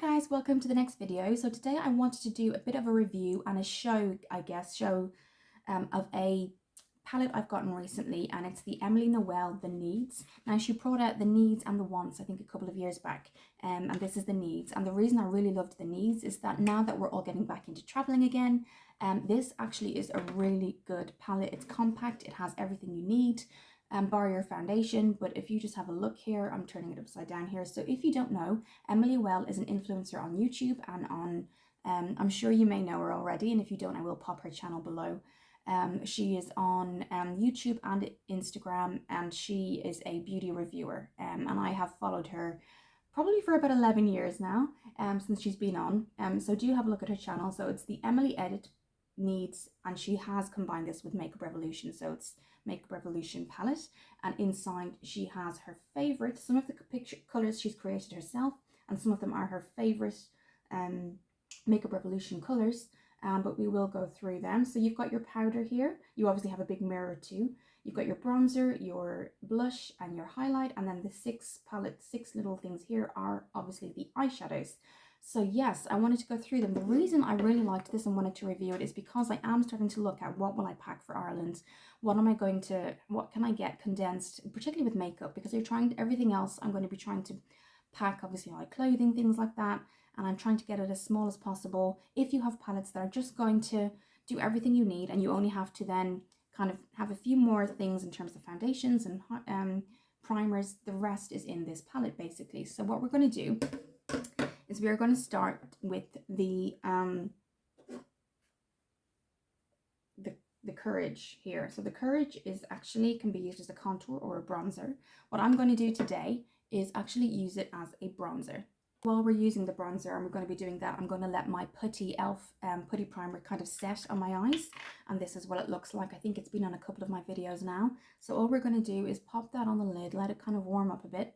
guys, welcome to the next video. So today I wanted to do a bit of a review and a show of a palette I've gotten recently, and it's the Emily Noel The Needs. Now she brought out the Needs and the Wants I think a couple of years back, and this is the Needs. And the reason I really loved the Needs is that now that we're all getting back into traveling again, this actually is a really good palette. It's compact, it has everything you need. Bar your foundation, but if you just have a look here, I'm turning it upside down here. So if you don't know, Emily Well is an influencer on YouTube and on, I'm sure you may know her already, and if you don't, I will pop her channel below. She is on YouTube and Instagram, and she is a beauty reviewer, and I have followed her probably for about 11 years now, since she's been on. So do have a look at her channel. So it's the Emily Edit Needs, and she has combined this with Makeup Revolution, so it's Makeup Revolution palette, and inside she has her favorite, some of the picture colors she's created herself, and some of them are her favorite Makeup Revolution colors, but we will go through them. So you've got your powder here, you obviously have a big mirror too, you've got your bronzer, your blush, and your highlight, and then the six little things here are obviously the eyeshadows. So yes, I wanted to go through them. The reason I really liked this and wanted to review it is because I am starting to look at what will I pack for Ireland, what can I get condensed, particularly with makeup, because you're trying everything else. I'm going to be trying to pack obviously like clothing, things like that, and I'm trying to get it as small as possible. If you have palettes that are just going to do everything you need, and you only have to then kind of have a few more things in terms of foundations and primers, the rest is in this palette basically. So what we're going to do is we are going to start with the Courage here. So the Courage is actually can be used as a contour or a bronzer. What I'm going to do today is actually use it as a bronzer. While we're using the bronzer and we're going to be doing that, I'm going to let my Putty Elf Putty Primer kind of set on my eyes, and this is what it looks like. I think it's been on a couple of my videos now. So all we're going to do is pop that on the lid, let it kind of warm up a bit.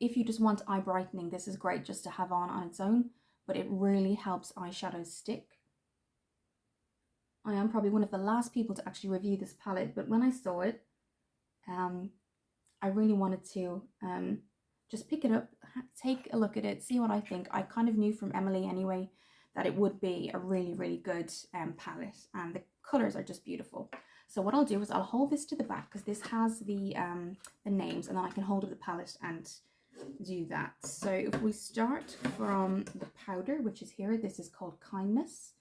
If you just want eye brightening, this is great just to have on its own, but it really helps eyeshadows stick. I am probably one of the last people to actually review this palette, but when I saw it, I really wanted to just pick it up, take a look at it, see what I think. I kind of knew from Emily anyway that it would be a really, really good palette, and the colours are just beautiful. So what I'll do is I'll hold this to the back because this has the names, and then I can hold up the palette and do that. So if we start from the powder, which is here, this is called Kindness.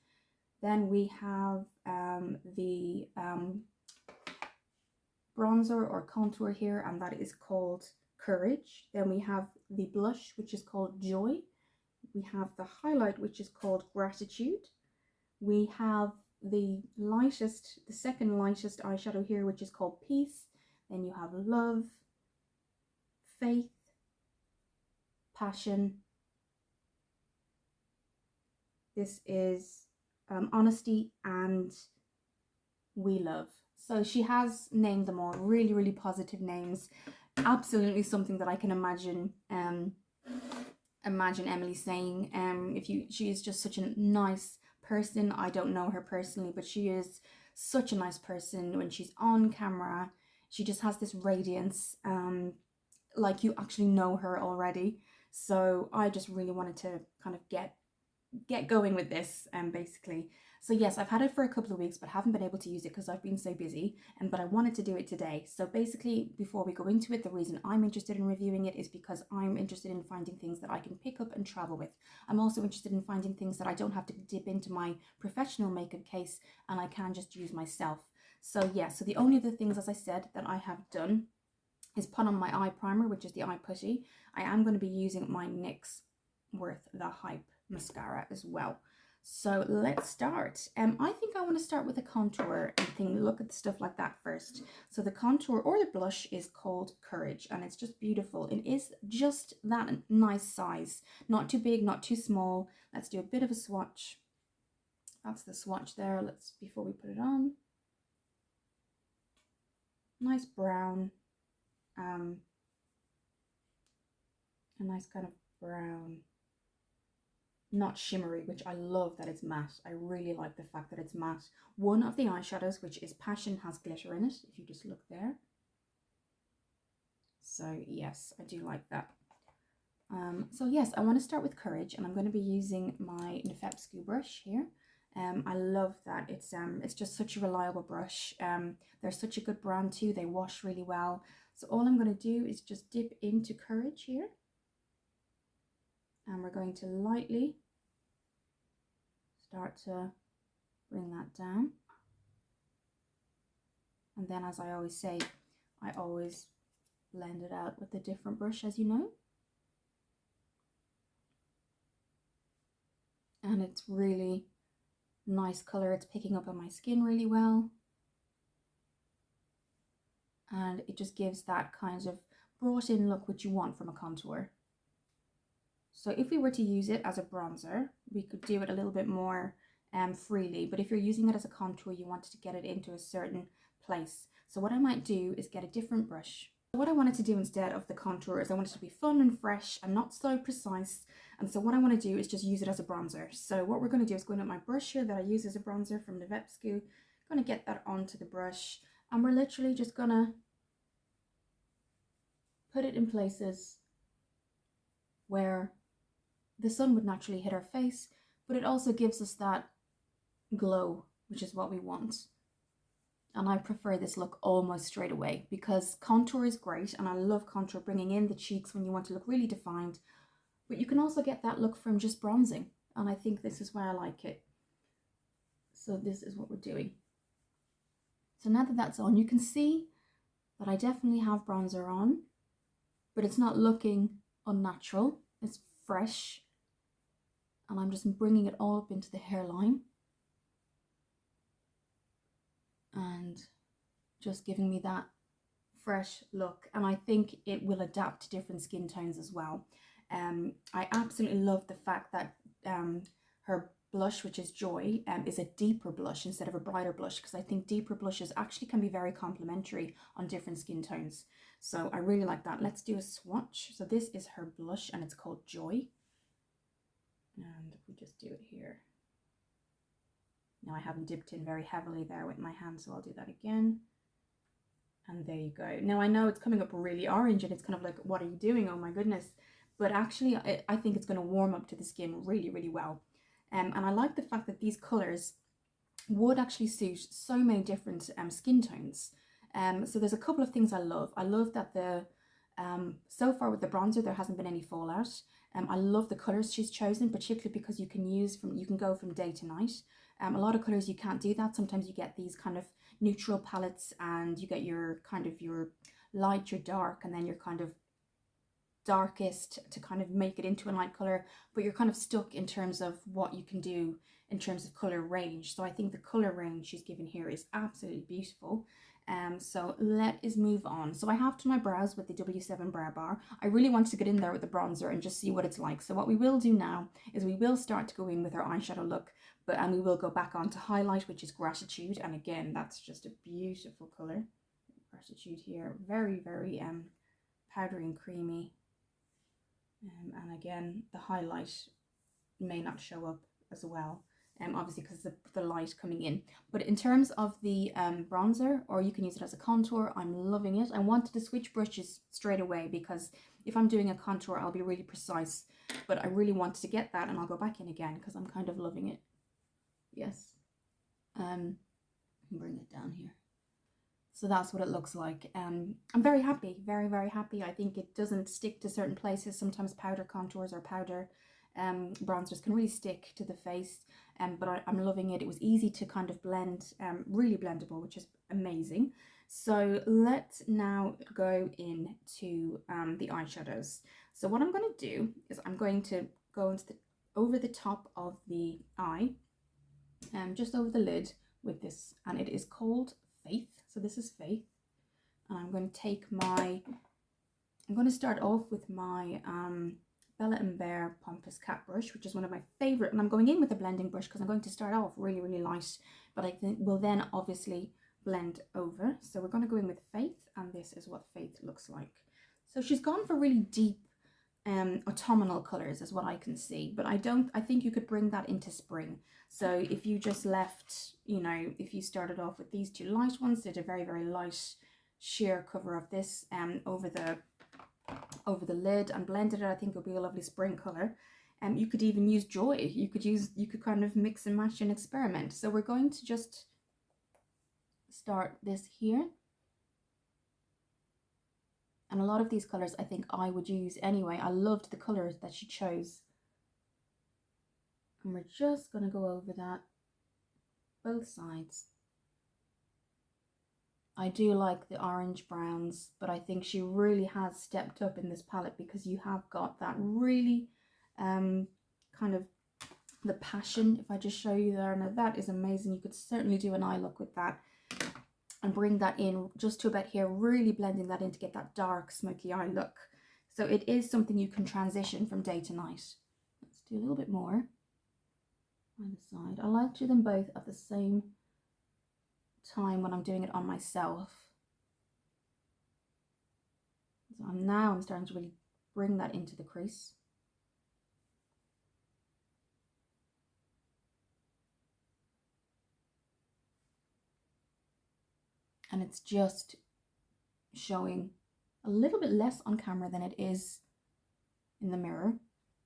Then we have the bronzer or contour here, and that is called Courage. Then we have the blush, which is called Joy. We have the highlight, which is called Gratitude. We have the second lightest eyeshadow here, which is called Peace. Then you have Love, Faith, Passion. This is Honesty, and We Love. So she has named them all really, really positive names. Absolutely something that I can imagine Emily saying. She is just such a nice person. I don't know her personally, but she is such a nice person. When she's on camera, she just has this radiance, like you actually know her already. So I just really wanted to kind of get going with this, basically. So yes, I've had it for a couple of weeks, but haven't been able to use it because I've been so busy, but I wanted to do it today. So basically, before we go into it, the reason I'm interested in reviewing it is because I'm interested in finding things that I can pick up and travel with. I'm also interested in finding things that I don't have to dip into my professional makeup case, and I can just use myself. So yeah, so the only other things, as I said, that I have done is put on my eye primer, which is the eye putty. I am going to be using my NYX Worth the Hype mascara as well. So let's start. I think I want to start with the contour and look at the stuff like that first. So the contour or the blush is called Courage, and it's just beautiful. It is just that nice size, not too big, not too small. Let's do a bit of a swatch. That's the swatch there. Before we put it on. Nice brown. A nice kind of brown. Not shimmery, which I love that it's matte. I really like the fact that it's matte. One of the eyeshadows, which is Passion, has glitter in it, if you just look there. So yes, I do like that. So yes, I want to start with Courage, and I'm going to be using my Noel brush here. I love that it's just such a reliable brush. They're such a good brand too. They wash really well. So all I'm going to do is just dip into Courage here, and we're going to lightly start to bring that down. And then, as I always say, I always blend it out with a different brush, as you know. And it's really nice color. It's picking up on my skin really well. And it just gives that kind of brought in look which you want from a contour. So if we were to use it as a bronzer, we could do it a little bit more freely. But if you're using it as a contour, you wanted to get it into a certain place. So what I might do is get a different brush. What I wanted to do instead of the contour is I wanted it to be fun and fresh and not so precise. And so what I want to do is just use it as a bronzer. So what we're going to do is go in with my brush here that I use as a bronzer from Noel. Going to get that onto the brush, and we're literally just going to put it in places where the sun would naturally hit our face, but it also gives us that glow, which is what we want. And I prefer this look almost straight away because contour is great, and I love contour, bringing in the cheeks when you want to look really defined, but you can also get that look from just bronzing, and I think this is why I like it. So this is what we're doing. So now that that's on, you can see that I definitely have bronzer on, but it's not looking unnatural. It's fresh, and I'm just bringing it all up into the hairline and just giving me that fresh look. And I think it will adapt to different skin tones as well. I absolutely love the fact that her blush, which is Joy, is a deeper blush instead of a brighter blush, because I think deeper blushes actually can be very complementary on different skin tones. So I really like that. Let's do a swatch. So this is her blush, and it's called Joy. And we just do it here. Now I haven't dipped in very heavily there with my hand, so I'll do that again. And there you go. Now I know it's coming up really orange, and it's kind of like, what are you doing? Oh my goodness. But actually I think it's going to warm up to the skin really, really well. And I like the fact that these colors would actually suit so many different skin tones. So there's a couple of things I love. I love that so far with the bronzer, there hasn't been any fallout. I love the colors she's chosen, particularly because you can go from day to night. A lot of colors you can't do that. Sometimes you get these kind of neutral palettes, and you get your light, your dark, and then your kind of darkest to kind of make it into a light color, but you're kind of stuck in terms of what you can do in terms of color range. So I think the color range she's given here is absolutely beautiful. So let us move on. So I have to my brows with the W7 Brow Bar. I really want to get in there with the bronzer and just see what it's like. So what we will do now is we will start to go in with our eyeshadow look, and we will go back on to highlight, which is Gratitude. And again, that's just a beautiful color. Gratitude here, very, very powdery and creamy. And again, the highlight may not show up as well, obviously because of the light coming in. But in terms of the bronzer, or you can use it as a contour, I'm loving it. I wanted to switch brushes straight away because if I'm doing a contour, I'll be really precise. But I really wanted to get that, and I'll go back in again because I'm kind of loving it. Yes. Bring it down here. So that's what it looks like. I'm very happy, very, very happy. I think it doesn't stick to certain places. Sometimes powder contours or powder bronzers can really stick to the face, but I'm loving it. It was easy to kind of blend, really blendable, which is amazing. So let's now go into the eyeshadows. So what I'm going to do is I'm going to go into over the top of the eye, just over the lid with this, and it is called Faith. So this is Faith, and I'm going to start off with my Bella & Bear Pompous Cat brush, which is one of my favorite, and I'm going in with a blending brush because I'm going to start off really, really light, but I think will then obviously blend over. So we're going to go in with Faith, and this is what Faith looks like. So she's gone for really deep autumnal colors is what I can see, but I think you could bring that into spring. So if you just left, if you started off with these two light ones, did a very, very light sheer cover of this over the over the lid and blended it. I think it'll be a lovely spring color. You could even use Joy. You could kind of mix and match and experiment. So we're going to just start this here. And a lot of these colors I think I would use anyway. I loved the colors that she chose. And we're just going to go over that both sides. I do like the orange browns, but I think she really has stepped up in this palette, because you have got that really kind of the passion. If I just show you there, now that is amazing. You could certainly do an eye look with that and bring that in just to about here, really blending that in to get that dark smoky eye look. So it is something you can transition from day to night. Let's do a little bit more on the side. I like to do them both at the same time when I'm doing it on myself. So I'm starting to really bring that into the crease. And it's just showing a little bit less on camera than it is in the mirror.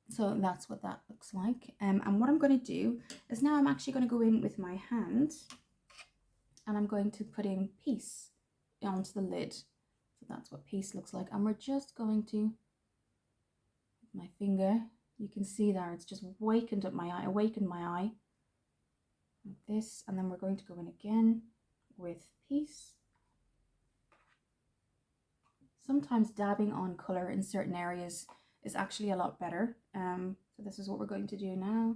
So that's what that looks like. And what I'm going to do is now I'm actually going to go in with my hand and I'm going to put in Peace onto the lid. So that's what Peace looks like. And we're just going to, with my finger, you can see there, it's just awakened my eye, like this. And then we're going to go in again with Peace. Sometimes dabbing on color in certain areas is actually a lot better. So this is what we're going to do now.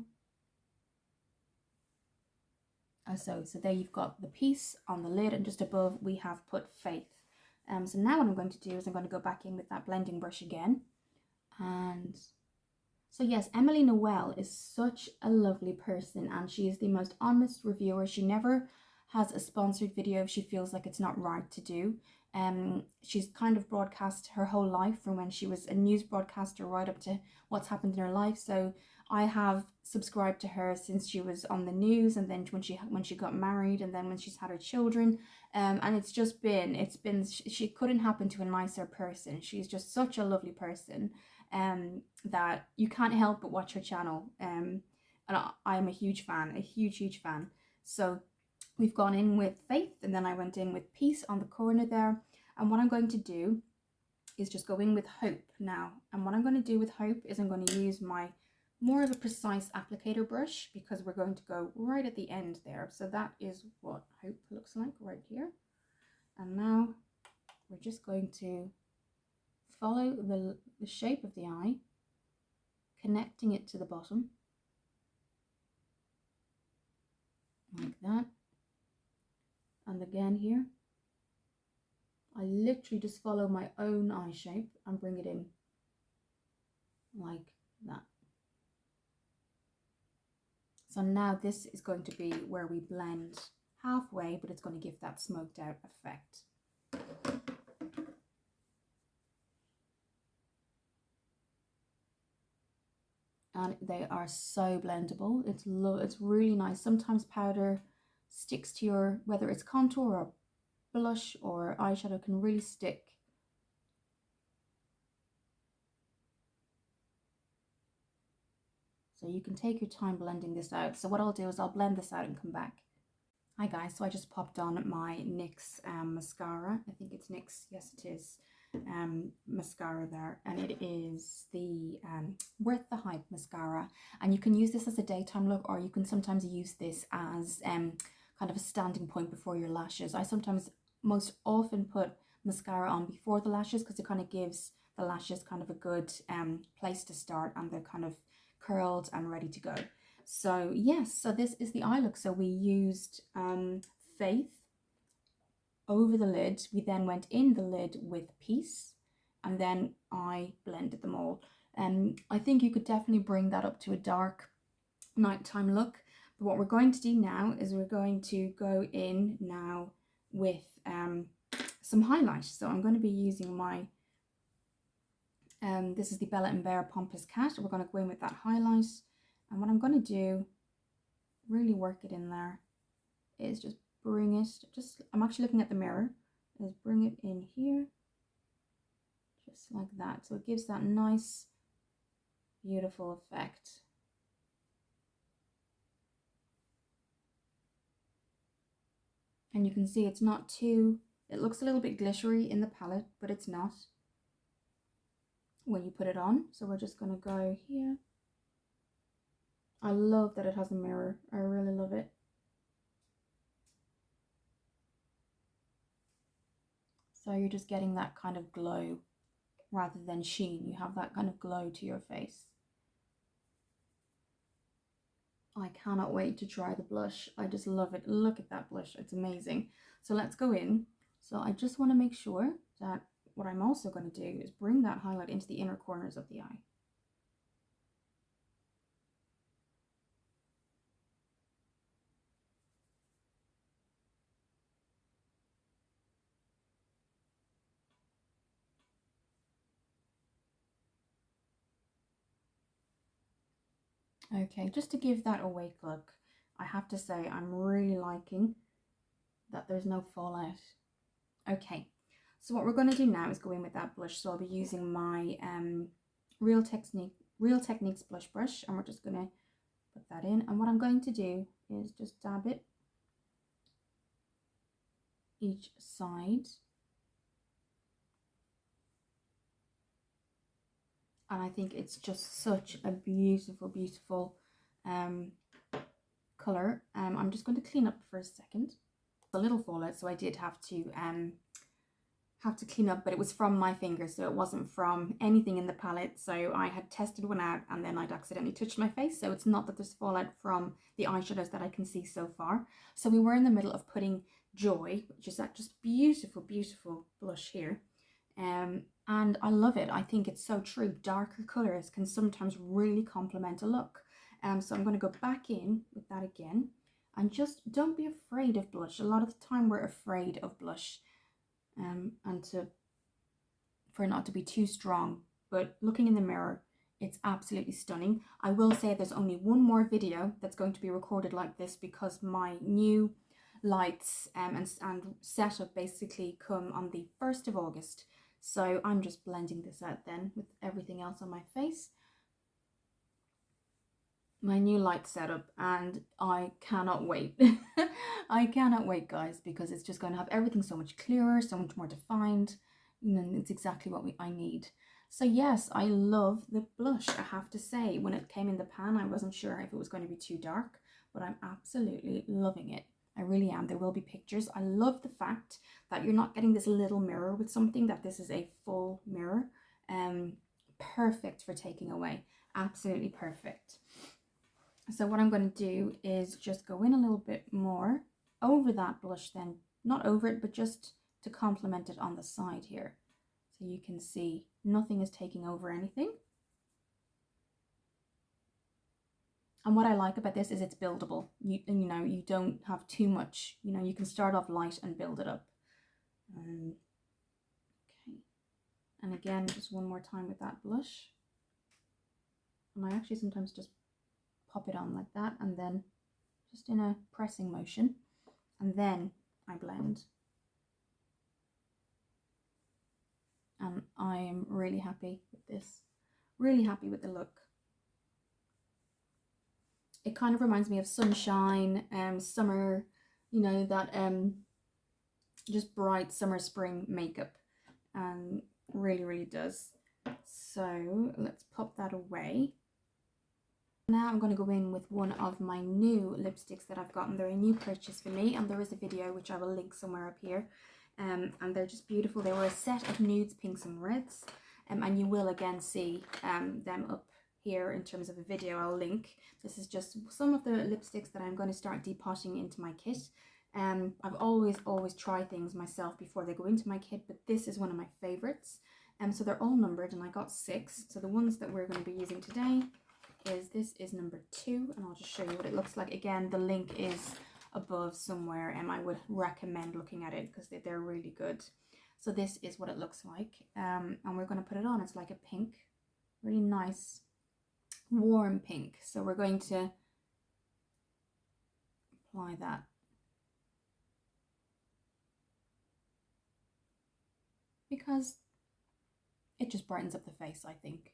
So there you've got the Peace on the lid, and just above we have put Faith. So now what I'm going to do is I'm going to go back in with that blending brush again. And so yes, Emily Noel is such a lovely person, and she is the most honest reviewer. She never has a sponsored video if she feels like it's not right to do. She's kind of broadcast her whole life, from when she was a news broadcaster right up to what's happened in her life. So I have subscribed to her since she was on the news, and then when she got married, and then when she's had her children. And it's been she couldn't happen to a nicer person. She's just such a lovely person, that you can't help but watch her channel. And I'm a huge fan, a huge fan. So we've gone in with Faith, and then I went in with Peace on the corner there. And what I'm going to do is just go in with Hope now. And what I'm going to do with Hope is I'm going to use my more of a precise applicator brush, because we're going to go right at the end there. So that is what Hope looks like right here. And now we're just going to follow the shape of the eye, connecting it to the bottom, like that. And again here, I literally just follow my own eye shape and bring it in like that. So now this is going to be where we blend halfway, but it's going to give that smoked out effect. And they are so blendable. It's really nice. Sometimes powder sticks to your, whether it's contour or blush or eyeshadow, can really stick. So you can take your time blending this out. So what I'll do is I'll blend this out and come back. Hi guys, so I just popped on my NYX mascara. I think it's NYX, yes it is, mascara there. And it is the Worth the Hype mascara. And you can use this as a daytime look, or you can sometimes use this as kind of a standing point before your lashes. I sometimes, most often, put mascara on before the lashes, because it kind of gives the lashes kind of a good place to start, and they're kind of curled and ready to go. So yes, so this is the eye look. So we used Faith over the lid. We then went in the lid with Peace, and then I blended them all. I think you could definitely bring that up to a dark nighttime look. But what we're going to do now is we're going to go in now with some highlight. So I'm going to be using my this is the Bella & Bear Pompous Cat. We're going to go in with that highlight, and what I'm going to do, really work it in there, is just bring it, I'm actually looking at the mirror, is bring it in here, just like that. So it gives that nice, beautiful effect. And you can see it's not too, it looks a little bit glittery in the palette, but it's not when you put it on. So we're just going to go here. I love that it has a mirror. I really love it. So you're just getting that kind of glow rather than sheen. You have that kind of glow to your face. I cannot wait to try the blush. I just love it. Look at that blush. It's amazing. So let's go in. So I just want to make sure that what I'm also going to do is bring that highlight into the inner corners of the eye. Okay, just to give that awake look, I have to say I'm really liking that there's no fallout. Okay, so what we're going to do now is go in with that blush. So I'll be using my Real Techniques blush brush, and we're just going to put that in. And what I'm going to do is just dab it each side. And I think it's just such a beautiful, beautiful colour. I'm just going to clean up for a second. A little fallout, so I did have to clean up, but it was from my fingers, so it wasn't from anything in the palette. So I had tested one out and then I'd accidentally touched my face, so it's not that there's fallout from the eyeshadows that I can see so far. So we were in the middle of putting Joy, which is that just beautiful, beautiful blush here. And I love it. I think it's so true. Darker colours can sometimes really complement a look. So I'm going to go back in with that again. And just don't be afraid of blush. A lot of the time we're afraid of blush and for it not to be too strong. But looking in the mirror, it's absolutely stunning. I will say there's only one more video that's going to be recorded like this because my new lights and setup basically come on the 1st of August. So I'm just blending this out then with everything else on my face. My new light setup, and I cannot wait. I cannot wait, guys, because it's just going to have everything so much clearer, so much more defined, and it's exactly what I need. So yes, I love the blush. I have to say, when it came in the pan, I wasn't sure if it was going to be too dark, but I'm absolutely loving it. I really am. There will be pictures. I love the fact that you're not getting this little mirror with something, that this is a full mirror. Perfect for taking away. Absolutely perfect. So what I'm going to do is just go in a little bit more over that blush then. Not over it, but just to complement it on the side here. So you can see nothing is taking over anything. And what I like about this is it's buildable. You know, you don't have too much. You know, you can start off light and build it up. Okay. And again, just one more time with that blush. And I actually sometimes just pop it on like that, and then just in a pressing motion, and then I blend. And I am really happy with this. Really happy with the look. It kind of reminds me of sunshine, summer, you know, that just bright summer spring makeup, and really, really does. So let's pop that away. Now I'm going to go in with one of my new lipsticks that I've gotten. They're a new purchase for me, and there is a video which I will link somewhere up here. And they're just beautiful. They were a set of nudes, pinks and reds, and you will again see them up here in terms of a video I'll link. This is just some of the lipsticks that I'm going to start depotting into my kit. I've always tried things myself before they go into my kit, but this is one of my favorites. So they're all numbered, and I got 6. So the ones that we're going to be using today this is number 2, and I'll just show you what it looks like. Again, the link is above somewhere, and I would recommend looking at it because they're really good. So this is what it looks like, and we're going to put it on. It's like a pink, really nice warm pink. So we're going to apply that. Because it just brightens up the face, I think.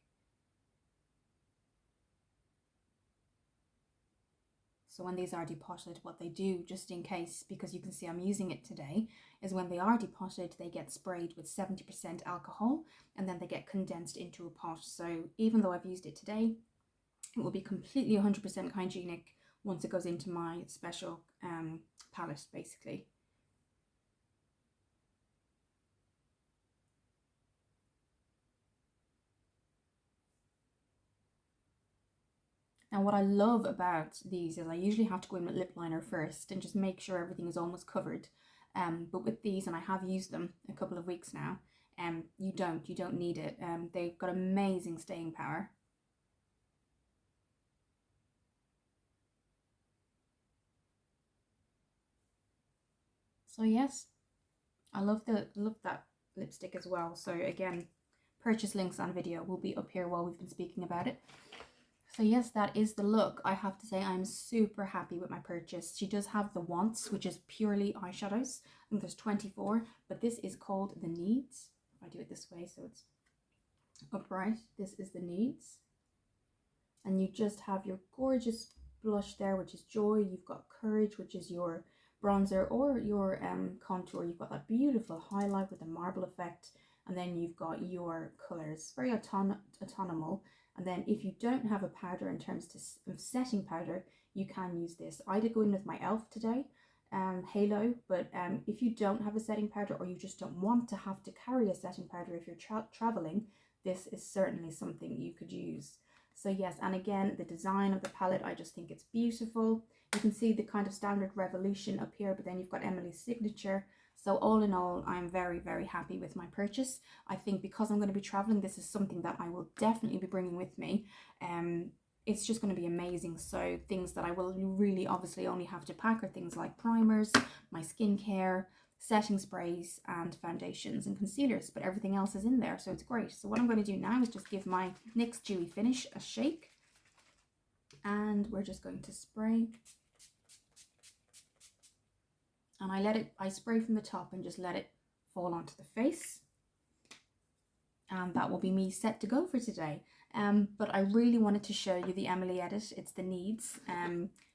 So when these are depotted, what they do, just in case, because you can see I'm using it today, is when they are depotted, they get sprayed with 70% alcohol and then they get condensed into a pot. So even though I've used it today, it will be completely 100% hygienic once it goes into my special palette, basically. Now what I love about these is I usually have to go in with lip liner first and just make sure everything is almost covered. But with these, and I have used them a couple of weeks now, you don't need it. They've got amazing staying power. So yes, I love that lipstick as well. So again, purchase links on video will be up here while we've been speaking about it. So yes, that is the look. I have to say I'm super happy with my purchase. She does have the Wants, which is purely eyeshadows. I think there's 24, but this is called the Needs. If I do it this way so it's upright, this is the Needs. And you just have your gorgeous blush there, which is Joy. You've got Courage, which is your bronzer, or your contour. You've got that beautiful highlight with the marble effect, and then you've got your colors, very autonomous. And then if you don't have a powder in terms of setting powder, you can use this. I did go in with my e.l.f. today, Halo, but if you don't have a setting powder, or you just don't want to have to carry a setting powder if you're traveling, this is certainly something you could use. So yes, and again, the design of the palette, I just think it's beautiful. You can see the kind of standard Revolution up here, but then you've got Emily's signature. So all in all, I'm very, very happy with my purchase. I think because I'm going to be traveling, this is something that I will definitely be bringing with me. It's just going to be amazing. So things that I will really obviously only have to pack are things like primers, my skincare, setting sprays and foundations and concealers, but everything else is in there, so it's great. So what I'm going to do now is just give my NYX Dewy Finish a shake, and we're just going to spray. And I spray from the top and just let it fall onto the face. And that will be me set to go for today. But I really wanted to show you the Emily edit. It's the Needs.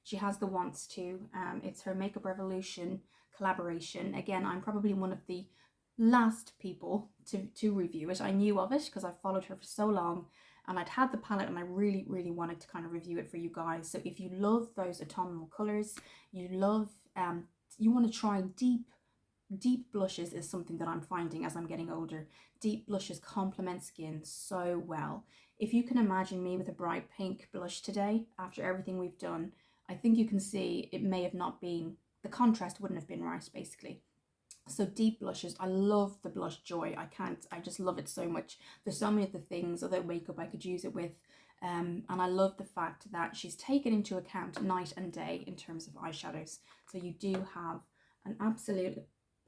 She has the Wants too. It's her Makeup Revolution collaboration. Again, I'm probably one of the last people to review it. I knew of it because I've followed her for so long, and I'd had the palette and I really, really wanted to kind of review it for you guys. So if you love those autumnal colors, you love, you want to try deep blushes is something that I'm finding as I'm getting older. Deep blushes complement skin so well. If you can imagine me with a bright pink blush today, after everything we've done, I think you can see it may have not been, the contrast wouldn't have been right, basically. So deep blushes, I love the blush Joy. I just love it so much. There's so many of the things, other makeup I could use it with. And I love the fact that she's taken into account night and day in terms of eyeshadows. So you do have an absolute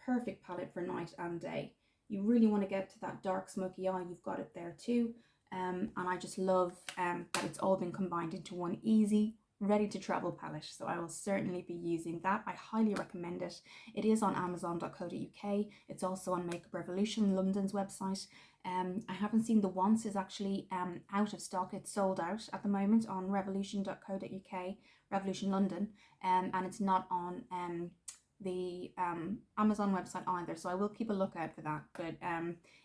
perfect palette for night and day. You really want to get to that dark smoky eye, you've got it there too. And I just love that it's all been combined into one easy, ready to travel palette. So I will certainly be using that. I highly recommend it. It is on amazon.co.uk. It's also on Makeup Revolution, London's website. I haven't seen the Once is actually out of stock. It's sold out at the moment on revolution.co.uk, Revolution London, and it's not on the Amazon website either, so I will keep a lookout for that. But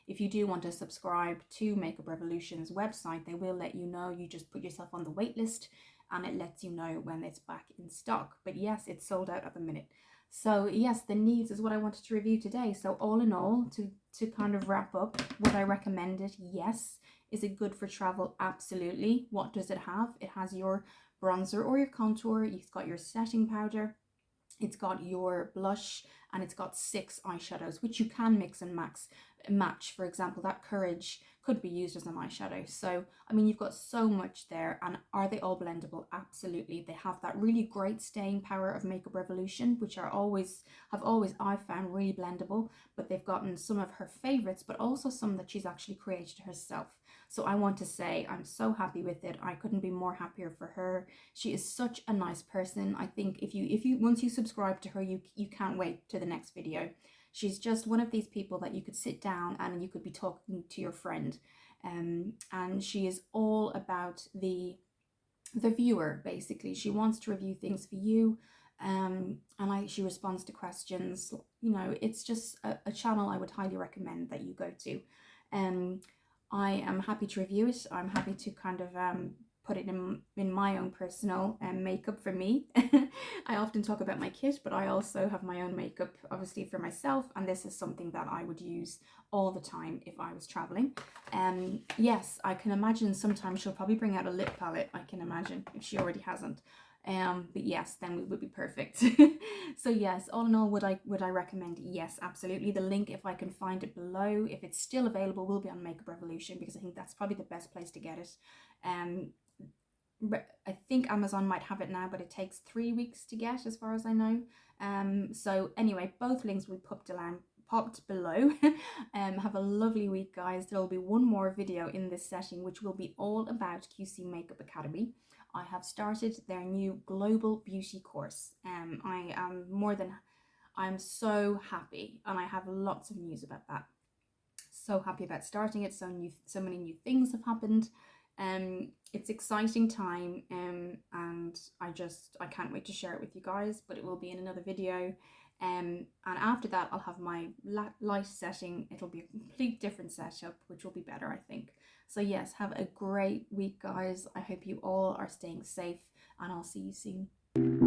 if you do want to subscribe to Makeup Revolution's website, they will let you know. You just put yourself on the wait list and it lets you know when it's back in stock. But yes, it's sold out at the minute. So yes, the Needs is what I wanted to review today. So all in all, to kind of wrap up, would I recommend it? Yes. Is it good for travel? Absolutely. What does it have? It has your bronzer or your contour. You've got your setting powder. It's got your blush, and it's got 6 eyeshadows, which you can mix and match. For example, that Courage could be used as an eyeshadow. So, I mean, you've got so much there. And are they all blendable? Absolutely. They have that really great staying power of Makeup Revolution, which have always I've found really blendable, but they've gotten some of her favorites, but also some that she's actually created herself. So I want to say I'm so happy with it. I couldn't be more happier for her. She is such a nice person. I think if you once you subscribe to her, you can't wait to the next video. She's just one of these people that you could sit down and you could be talking to your friend. And she is all about the viewer, basically. She wants to review things for you. She responds to questions. You know, it's just a channel I would highly recommend that you go to. I am happy to review it. I'm happy to kind of put it in my own personal makeup for me. I often talk about my kit, but I also have my own makeup, obviously, for myself, and this is something that I would use all the time if I was traveling. Yes, I can imagine sometimes she'll probably bring out a lip palette, I can imagine, if she already hasn't. But yes, then it would be perfect. So yes, all in all, would I recommend? Yes, absolutely. The link, if I can find it below, if it's still available, will be on Makeup Revolution, because I think that's probably the best place to get it. I think Amazon might have it now, but it takes 3 weeks to get, as far as I know. So anyway, both links will be popped below. Have a lovely week, guys. There will be one more video in this setting, which will be all about QC Makeup Academy. I have started their new global beauty course. I'm so happy, and I have lots of news about that. So happy about starting it. So many new things have happened. It's exciting time, and I can't wait to share it with you guys, but it will be in another video. And after that, I'll have my light setting. It'll be a complete different setup, which will be better, I think. So yes, have a great week, guys. I hope you all are staying safe, and I'll see you soon.